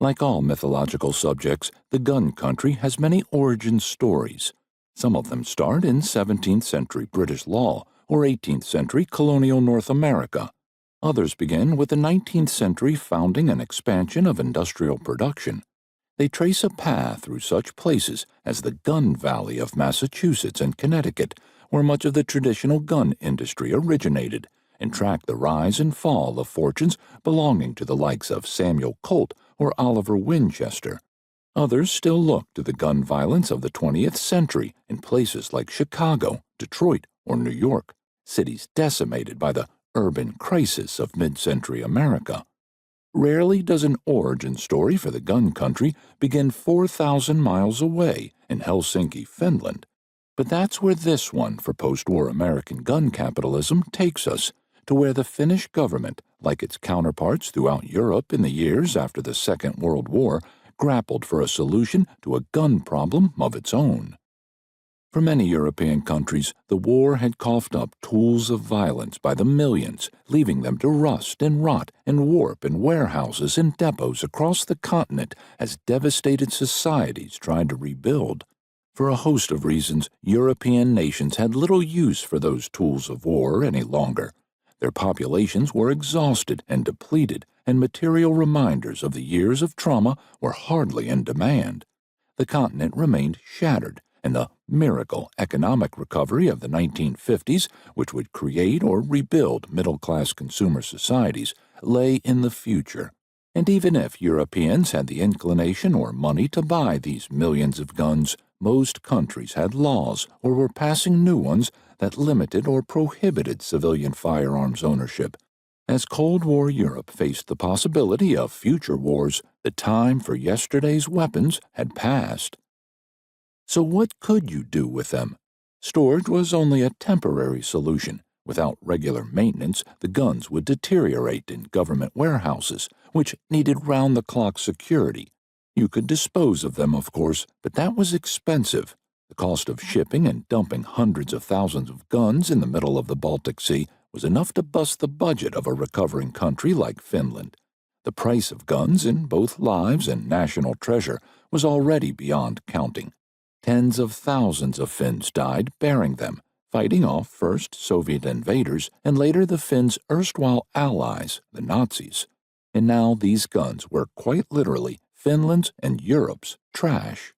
Like all mythological subjects, the gun country has many origin stories. Some of them start in 17th century British law or 18th century colonial North America. Others begin with the 19th century founding and expansion of industrial production. They trace a path through such places as the Gun Valley of Massachusetts and Connecticut, where much of the traditional gun industry originated, and track the rise and fall of fortunes belonging to the likes of Samuel Colt or Oliver Winchester. Others still look to the gun violence of the 20th century in places like Chicago, Detroit, or New York, cities decimated by the urban crisis of mid-century America. Rarely does an origin story for the gun country begin 4,000 miles away in Helsinki, Finland. But that's where this one for post-war American gun capitalism takes us, to where the Finnish government, like its counterparts throughout Europe in the years after the Second World War, grappled for a solution to a gun problem of its own. For many European countries, the war had coughed up tools of violence by the millions, leaving them to rust and rot and warp in warehouses and depots across the continent as devastated societies tried to rebuild. For a host of reasons, European nations had little use for those tools of war any longer. Their populations were exhausted and depleted, and material reminders of the years of trauma were hardly in demand. The continent remained shattered, and the miracle economic recovery of the 1950s, which would create or rebuild middle-class consumer societies, lay in the future. And even if Europeans had the inclination or money to buy these millions of guns, most countries had laws or were passing new ones that limited or prohibited civilian firearms ownership. As Cold War Europe faced the possibility of future wars, the time for yesterday's weapons had passed. So what could you do with them? Storage was only a temporary solution. Without regular maintenance, the guns would deteriorate in government warehouses, which needed round-the-clock security. You could dispose of them, of course, but that was expensive. The cost of shipping and dumping hundreds of thousands of guns in the middle of the Baltic Sea was enough to bust the budget of a recovering country like Finland. The price of guns in both lives and national treasure was already beyond counting. Tens of thousands of Finns died bearing them, fighting off first Soviet invaders and later the Finns' erstwhile allies, the Nazis. And now these guns were quite literally Finland's and Europe's trash.